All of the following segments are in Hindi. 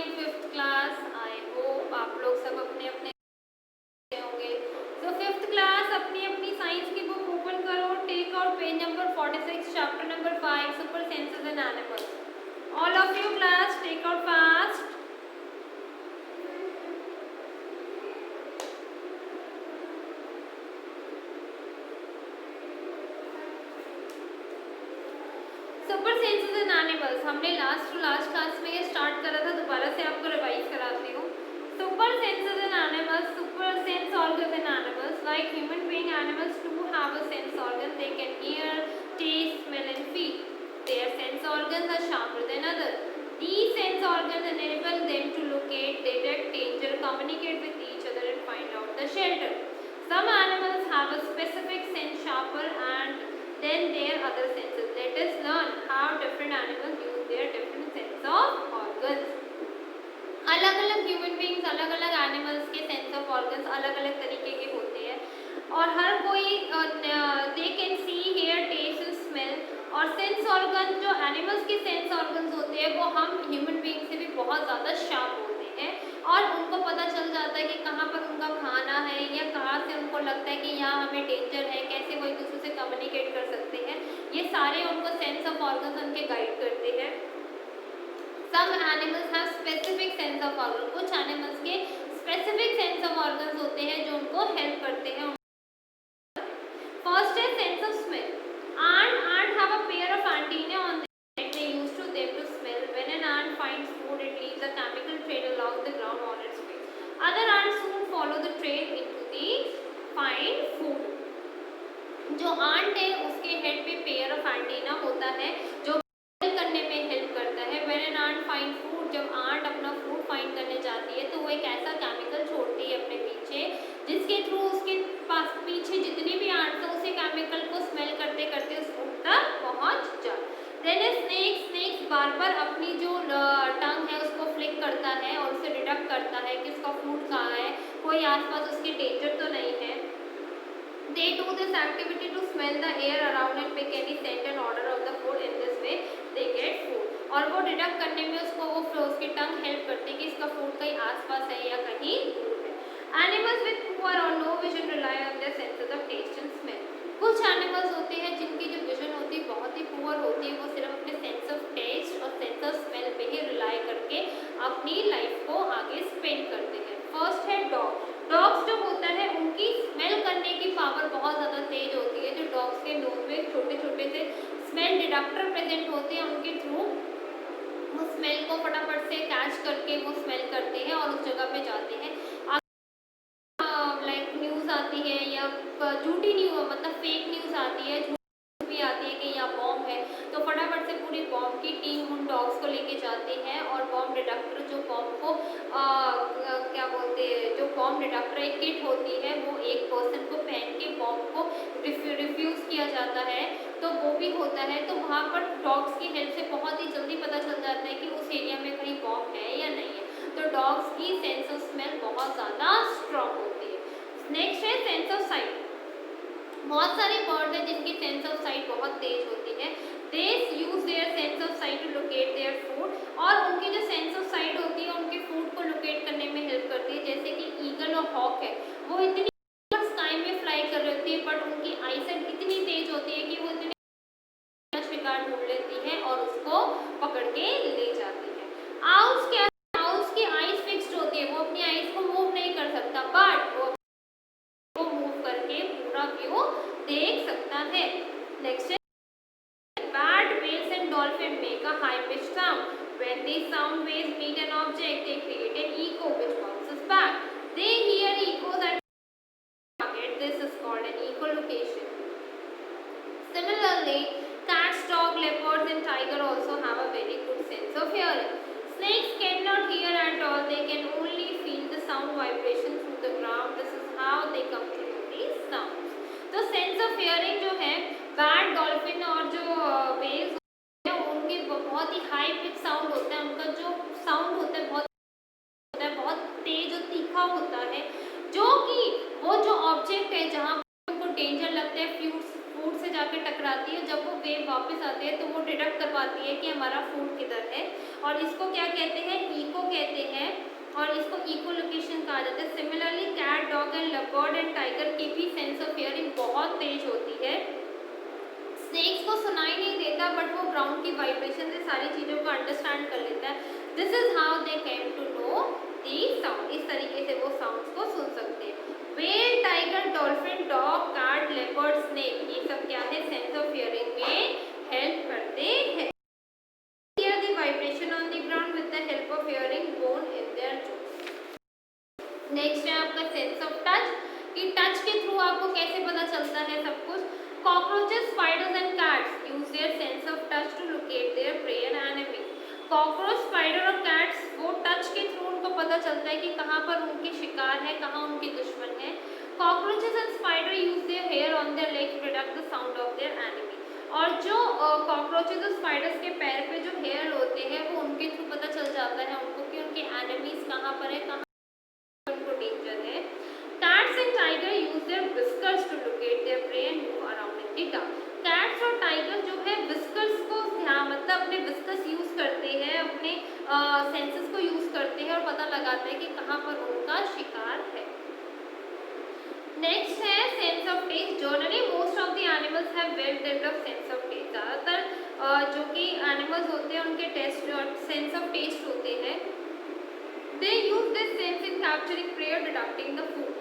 In 5th class. I hope आप लोग सब अपने अपने होंगे। तो 5th क्लास अपनी अपनी साइंस की बुक ओपन करो, take out page number 46, chapter number 5, super senses and animals. All of you class take out fast. Super senses and animals हमने लास्ट क्लास में ये स्टार्ट करा था, दोबारा से आपको रिवाइज कराती हूँ। Super senses and animals, super sense organs in animals like human being, animals too have a sense organ, they can hear, taste, smell and feel. Their sense organs are sharper than other. These sense organs enable them to locate, detect danger, communicate with each other and find out the shelter. Some animals have a specific sense sharper and then their other senses. Let us learn how different animals use their different sense of organs. अलग अलग ह्यूमन बींग्स, अलग अलग एनिमल्स के सेंस ऑफ ऑर्गन्स अलग अलग तरीके के होते हैं और हर कोई they can see, hear, taste, smell. और सेंस ऑर्गन जो एनिमल्स के सेंस ऑर्गन्स होते हैं वो हम ह्यूमन बींग से भी बहुत ज़्यादा शार्प होते हैं और उनको पता चल जाता है कि कहाँ पर उनका खाना है या कहाँ से उनको लगता है कि यहाँ हमें डेंजर है, कैसे वो एक दूसरे से कम्युनिकेट कर सकते हैं। ये सारे उनको सेंस ऑफ ऑर्गन्स उनके गाइड करते हैं। Some animals have specific sense of organ. कुछ एनिमल्स के स्पेसिफिक सेंस ऑफ ऑर्गन्स होते हैं जो उनको हेल्प करते हैं। फर्स्ट है sense of smell. Ant have a pair of antennae on their head. They use to them to smell. When an ant finds food, it leaves a chemical trail along the ground on its way. Other ants soon follow the trail into the find food. जो आंट है उसके हेड पे पेयर ऑफ एंटीना होता है जो करने में हेल्प करता है। When an ant find food, जब आंट अपना फूड फाइंड करने जाती है तो वो एक ऐसा केमिकल छोड़ती है अपने पीछे जिसके थ्रू उसके पास पीछे जितनी भी आंट है उसी केमिकल को स्मेल करते करते उस फूड तक पहुंच जाए। देन स्नेक्स बार बार अपनी जो टंग है उसको फ्लिक करता है और उसे डिटेक्ट करता है कि उसका फूड कहाँ है, कोई आसपास उसके डेंजर तो नहीं है। They do this activity to smell the air around and pick any scent and order of the food. In this way they get food. और वो डिटेक्ट करने में उसकी टंग हेल्प करती है कि इसका फूड कहीं आसपास है या कहीं दूर है। Animals with poor or no vision rely on their senses of taste and smell. कुछ एनिमल्स होते हैं जिनकी जो विजन होती है बहुत ही पुअर होती है, वो सिर्फ अपने सेंस ऑफ टेस्ट और सेंस ऑफ स्मेल पे ही रिलाई करके अपनी लाइफ को आगे स्पेंड करते हैं। फर्स्ट है डॉग। डॉग्स जो होता है उनकी स्मेल करने की पावर बहुत ज़्यादा तेज होती है। जो डॉग्स के नोज में छोटे छोटे से स्मेल डिटेक्टर प्रेजेंट होते हैं, उनके थ्रू वो स्मेल को फटाफट से कैच करके वो स्मेल करते हैं और उस जगह पे जाते हैं। लाइक न्यूज़ आती है या झूठी न्यूज़, मतलब फेक न्यूज़ आती है, भी आती है कि यहाँ बॉम्ब है, तो फटाफट से पूरी बॉम्ब की टीम उन डॉग्स को लेके जाते हैं और बॉम्ब डिटेक्टर जो बॉम्ब को क्या बोलते हैं, जो बॉम्ब डिटेक्टर एक किट होती है वो एक पर्सन को पहन के बॉम्ब को रिफ्यूज़ किया जाता है, तो वो भी होता है। तो वहाँ पर डॉग्स की हेल्प से बहुत ही जल्दी पता चल जाता है कि उस एरिया में कहीं बॉम्ब है या नहीं है। तो डॉग्स की सेंस ऑफ स्मेल बहुत ज़्यादा स्ट्रॉन्ग होती है। नेक्स्ट है सेंस ऑफ साइट। बहुत सारे बर्ड हैं जिनकी सेंस ऑफ साइट बहुत तेज होती है। They use their sense of sight to locate their food, और उनकी जो सेंस ऑफ साइट होती है उनके फूड को लोकेट करने में हेल्प करती है। जैसे कि ईगल और हॉक है, वो इतनी स्काई में फ्लाई कर रही होती है बट उनकी आईसाइट इतनी तेज होती है कि वो इतने शिकार ढूंढ लेती है और उसको पकड़ के ले जाती है। आउस की आईज फिक्स्ड होती है, वो अपनी आईज को मूव नहीं कर सकता बट वो मूव करके पूरा व्यू देख सकता है। नेक्स्ट है bat, whales and dolphin make a high pitched sound. When these sound waves meet an object, they create an echo which bounces back. They hear echoes and target. This is called an echolocation. Similarly, cats, dog, leopards and tiger also have a very good sense of hearing. Snakes cannot hear at all. They can only feel the sound vibration through the ground. This is how they come to know these sounds. तो सेंस ऑफ हियरिंग जो है बैट, डॉल्फिन और जो वेल्स होते हैं उनके बहुत ही हाई पिच साउंड होता है। उनका जो साउंड होता है बहुत तेज और तीखा होता है, जो कि वो जो ऑब्जेक्ट है जहाँ उनको डेंजर लगता है फूड से जाकर टकराती है, जब जब वो वेव वापस आते हैं तो वो डिटेक्ट कर पाती है कि हमारा फूड किधर है, और इसको क्या कहते हैं, इको कहते हैं, और इसको इको लोकेशन कहा जाता है। Similarly cat, dog and leopard and tiger की भी सेंस ऑफ हियरिंग बहुत तेज होती है। स्नेक्स को सुनाई नहीं देता बट वो ग्राउंड की वाइब्रेशन से सारी चीज़ों को अंडरस्टैंड कर लेता है। This is how they came to know the sound, इस तरीके से वो साउंड्स को सुन सकते हैं। Whale, tiger, dolphin, dog, cat, leopard, snake, ये सब क्या है, सेंस ऑफ हियरिंग में हेल्प करते हैं। Hear the vibration on the ground with the help of hearing bone in their jaws. Next है आपका सेंस ऑफ टच, कि टच के थ्रू आपको कैसे पता चलता है सब कुछ। Cockroaches, spiders and cats use their sense of touch to locate their prey and enemy. Cockroach, spider और कैट्स वो टच के थ्रू उनको पता चलता है कि कहाँ पर उनके शिकार है, कहाँ उनके दुश्मन है। Cockroaches and spider use their hair on their legs to detect the sound of their enemy. और जो कॉकरोचेस और स्पाइडर्स के पैर पे जो हेयर होते हैं वो उनके थ्रू पता चल जाता है उनको कि उनके एनिमीज कहाँ पर है, कहाँ उनको डेंजर है। Cats and tiger use their whiskers to locate their prey and move around in the dark. Cats और टाइगर जो है whiskers को मतलब अपने whiskers यूज करते हैं, अपने सेंसेस को यूज करते हैं और पता लगाते हैं कि कहाँ पर उनका शिकार है। नेक्स्ट है sense of taste. Generally most of the animals have well developed sense of taste. ज़्यादातर जो कि एनिमल्स होते हैं उनके टेस्ट सेंस ऑफ टेस्ट होते हैं। They use this sense in capturing prey or detecting the food.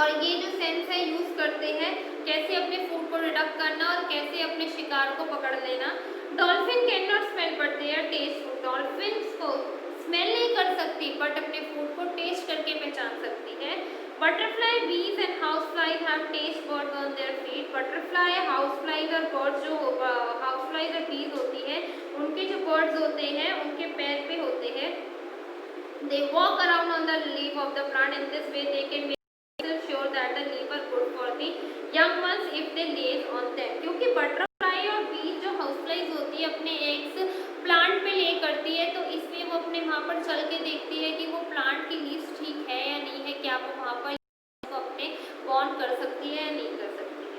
और ये जो सेंस है यूज करते हैं कैसे अपने फूड को डिटेक्ट करना और कैसे अपने शिकार को पकड़ लेना। Dolphin can not smell but they are taste food. Dolphin को स्मेल नहीं कर सकती बट अपने फूड को टेस्ट करके पहचान सकती है। बटरफ्लाई, बीज and house flies have taste buds on their feet. Butterfly, house flies और बर्ड्स जो हाउस फ्लाइज और बीज होती है उनके जो बर्ड्स होते हैं उनके पैर पे होते हैं। They walk around on the leaf of the plant. In this way, they can make sure that the leaf are good for the young ones if they lays on them. क्योंकि बटरफ्लाई और बीज जो हाउस फ्लाइज होती है अपने एग्स प्लांट पे ले करती है, तो इसलिए वो अपने वहाँ पर चल के देखती है कि वो प्लांट की लीव्स ठीक है या नहीं है, क्या वो वहाँ पर अपने बॉन्ड कर सकती है या नहीं कर सकती है।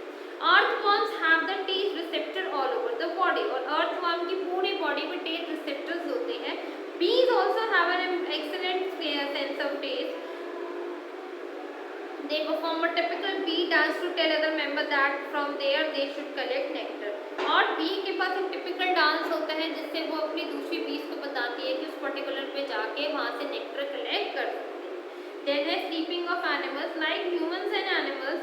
Earthworms have the taste receptor all over the body. और अर्थवर्म की पूरी बॉडी में टेस्ट रिसेप्टर्स होते हैं। Bees also have an excellent sense of taste. They perform a typical bee dance to tell other members that from there they should collect nectar. और bee के पास एक typical dance होता है जिससे वो अपनी दूसरी bees को बताती है कि उस particular पे जाके वहाँ से nectar collect कर सकते हैं। Then है sleeping of animals. Like humans and animals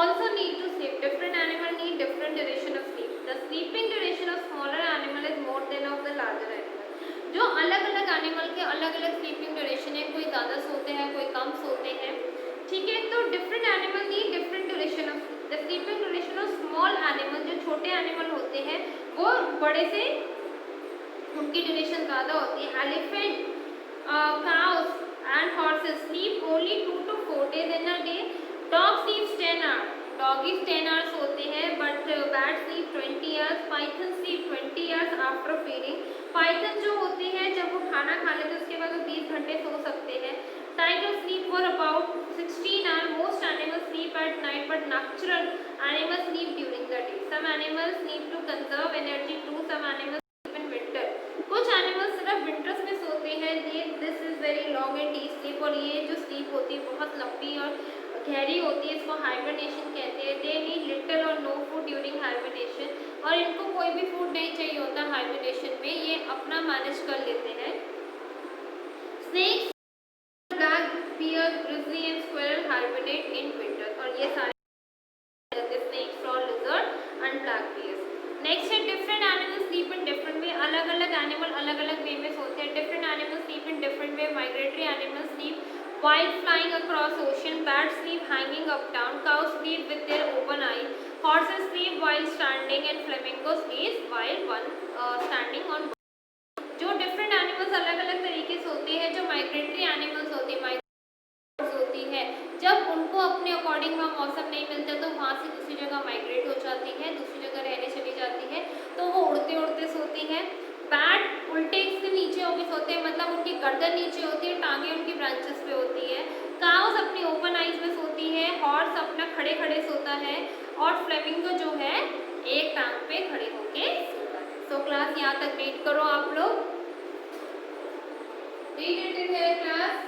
also need to sleep. Different animals need different duration of sleep. The sleeping duration of smaller animal is more than of the larger animal. जो अलग अलग एनिमल के अलग अलग स्लीपिंग ड्यूरेशन है, कोई ज़्यादा सोते हैं कोई कम सोते हैं, ठीक है। तो different animal knee different duration of the sleeping duration of small animal. जो छोटे एनिमल होते हैं वो बड़े से उनकी ड्यूरेशन ज़्यादा होती है। Elephant, cows and horses sleep only 2 to 4 days in a day. Dog स्लीप्स 10 hours. Doggies 10 hours होते हैं but bat sleep 20 hours. Python sleep 20 hours after feeding. Python जो होती है जब वो खाना खा लेते हैं उसके बाद वो 20 घंटे सो सकते हैं। Tiger sleep for about 16 hours. Most animals sleep at night but natural animals sleep during the day. Some animals need to conserve energy too. Some animals sleep in winter. कुछ एनिमल्स सिर्फ विंटर्स में सोते हैं। This is very long and deep sleep. और ये जो स्लीप होती है बहुत लंबी और गहरी होती है, इसको हाइबरनेशन कहते हैं। दे नीड लिटिल और नो फूड ड्यूरिंग हाइबरनेशन। और इनको कोई भी फूड नहीं चाहिए होता हाइबरनेशन में, ये अपना मैनेज कर लेते हैं। Snakes, black bear, grizzly and squirrel hibernate in winter. और ये सारे snakes, frog, lizard and black bears. Next है different animals sleep in different way. अलग अलग एनिमल अलग अलग वे में सोते हैं। Different animals sleep in different way. Migratory animals sleep while flying across ocean. Bats sleep hanging up down. Cows sleep with their open eyes. Horses sleep while standing and flamingo sleep while one standing on. जो डिफरेंट एनिमल्स अलग अलग तरीके से होते हैं, जो माइग्रेटरी एनिमल्स होते हैं होती है, जब उनको अपने अकॉर्डिंग वहाँ मौसम नहीं मिलता तो वहाँ से दूसरी जगह माइग्रेट हो जाती है, दूसरी जगह रहने चली जाती है, तो वो उड़ते उड़ते सोती है। बैट उल्टे से नीचे होकर सोते हैं, मतलब उनकी गर्दन नीचे होती है, टांगे उनकी ब्रांचेस पे होती है। काउस अपनी ओपन आइज में सोती है। हॉर्स अपना खड़े खड़े सोता है। और फ्लेमिंगो जो है एक टांग पे खड़े होके सोता है। तो क्लास यहाँ तक रीड करो आप लोग। रीड इट है क्लास।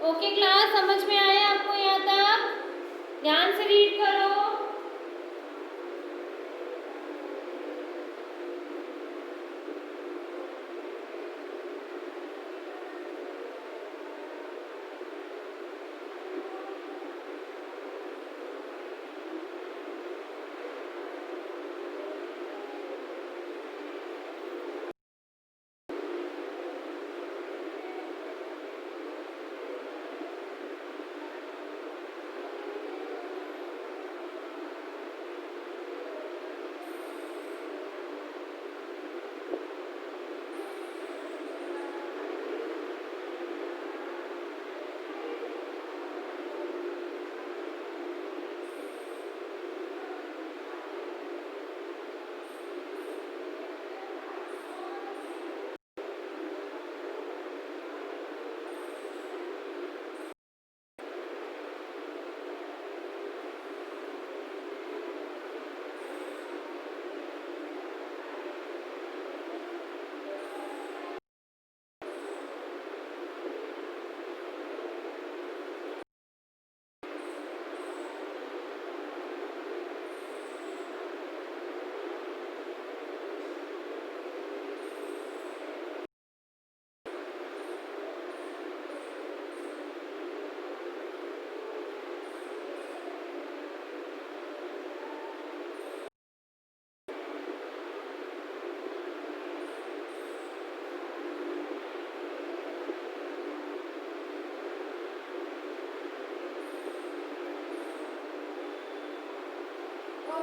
ओके क्लास, समझ में आया आपको यहाँ तक? ध्यान से रीड करो।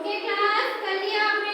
ओके क्लास, कर लिया आपने